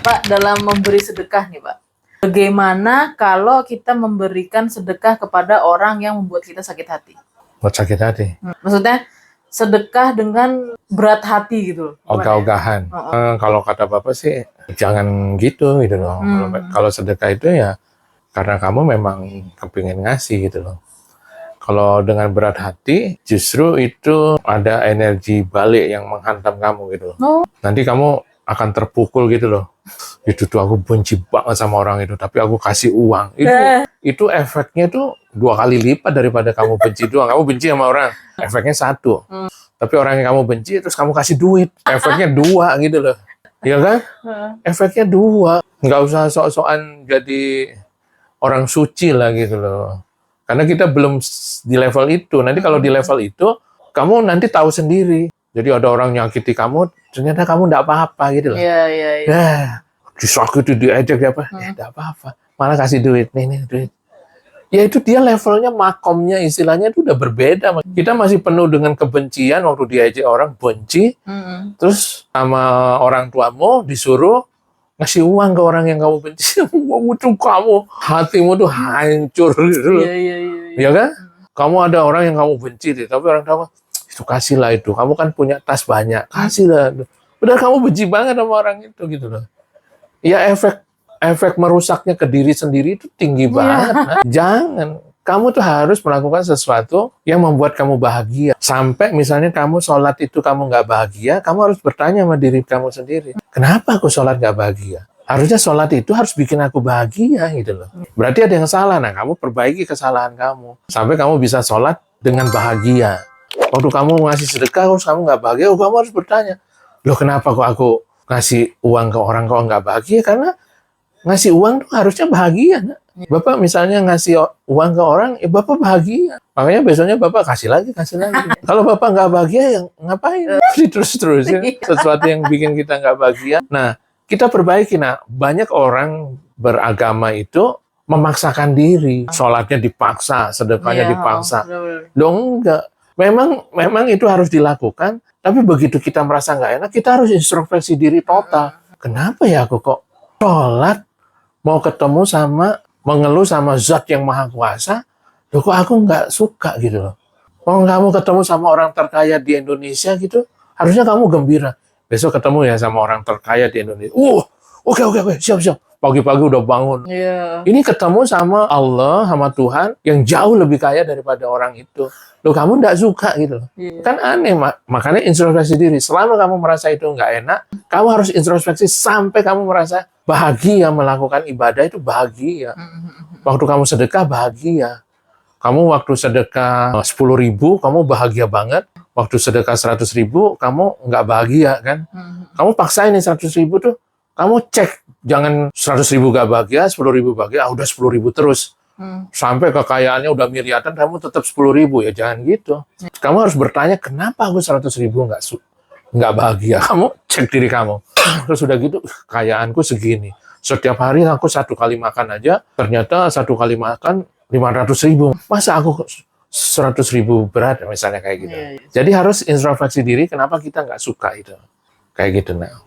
Pak, dalam memberi sedekah nih Pak, bagaimana kalau kita memberikan sedekah kepada orang yang membuat kita sakit hati? Buat sakit hati. Maksudnya sedekah dengan berat hati gitu. Ogah-ogahan. Kalau kata Bapak sih jangan gitu loh. Kalau sedekah itu ya karena kamu memang kepingin ngasih gitu loh. Kalau dengan berat hati, justru itu ada energi balik yang menghantam kamu gitu loh. Nanti kamu akan terpukul gitu loh. Itu tuh aku benci banget sama orang itu, tapi aku kasih uang. Itu efeknya tuh 2 kali lipat daripada kamu benci doang. Kamu benci sama orang, efeknya 1. Tapi orang yang kamu benci, terus kamu kasih duit, efeknya 2 gitu loh. Iya kan? Efeknya 2. Nggak usah sok-sokan jadi orang suci lah gitu loh. Karena kita belum di level itu. Nanti kalau di level itu, kamu nanti tahu sendiri. Jadi ada orang nyakiti kamu, ternyata kamu nggak apa-apa gitu loh. Iya. Disakiti, diejek apa? Nggak apa-apa. Malah kasih duit, nih duit. Ya itu dia levelnya, makomnya, istilahnya itu udah berbeda. Kita masih penuh dengan kebencian waktu diejek orang, benci. Terus sama orang tuamu disuruh ngasih uang ke orang yang kamu benci. Kamu hatimu tuh hancur gitu loh. Iya kan? Kamu ada orang yang kamu benci, tapi orang tua itu kasihlah itu. Kamu kan punya tas banyak, kasihlah. Udah kamu benci banget sama orang itu gitu loh. Ya efek merusaknya ke diri sendiri itu tinggi banget. Nah. Jangan. Kamu tuh harus melakukan sesuatu yang membuat kamu bahagia. Sampai misalnya kamu sholat itu kamu nggak bahagia, kamu harus bertanya sama diri kamu sendiri. Kenapa aku sholat nggak bahagia? Harusnya sholat itu harus bikin aku bahagia gitu loh. Berarti ada yang salah. Nah, kamu perbaiki kesalahan kamu. Sampai kamu bisa sholat dengan bahagia. Waktu kamu ngasih sedekah, terus kamu nggak bahagia, kamu harus bertanya. Loh kenapa kok aku ngasih uang ke orang kok nggak bahagia? Karena ngasih uang tuh harusnya bahagia. Nah. Bapak misalnya ngasih uang ke orang, Bapak bahagia. Makanya besoknya Bapak kasih lagi. Kalau Bapak nggak bahagia, ya ngapain? Terus-terusin sesuatu yang bikin kita nggak bahagia. Nah, kita perbaiki. Nah, banyak orang beragama itu memaksakan diri. Sholatnya dipaksa, sedekahnya dipaksa. Loh enggak. Memang itu harus dilakukan, tapi begitu kita merasa nggak enak, kita harus introspeksi diri total. Kenapa ya aku kok sholat, mau ketemu sama, mengeluh sama zat yang maha kuasa, loh kok aku nggak suka gitu loh. Kalau kamu ketemu sama orang terkaya di Indonesia gitu, harusnya kamu gembira. Besok ketemu ya sama orang terkaya di Indonesia. Oke, siap. Pagi-pagi udah bangun. Ini ketemu sama Allah, sama Tuhan, yang jauh lebih kaya daripada orang itu. Loh kamu nggak suka gitu loh. Kan aneh, makanya introspeksi diri. Selama kamu merasa itu nggak enak, kamu harus introspeksi sampai kamu merasa bahagia melakukan ibadah itu bahagia. Waktu kamu sedekah bahagia. Kamu waktu sedekah 10.000, kamu bahagia banget. Waktu sedekah 100.000, kamu nggak bahagia kan? Kamu paksain nih 100.000 tuh, kamu cek. Jangan 100.000 nggak bahagia, 10.000 bahagia, udah 10.000 terus. Sampai kekayaannya udah miliaran, kamu tetap 10.000, ya jangan gitu. Kamu harus bertanya, kenapa aku 100.000 nggak bahagia? Kamu cek diri kamu. Terus udah gitu, kekayaanku segini. Setiap hari aku 1 kali makan aja, ternyata 1 kali makan 500.000. Masa aku 100.000 berat, misalnya kayak gitu. Jadi harus introspeksi diri, kenapa kita nggak suka itu. Kayak gitu, nah.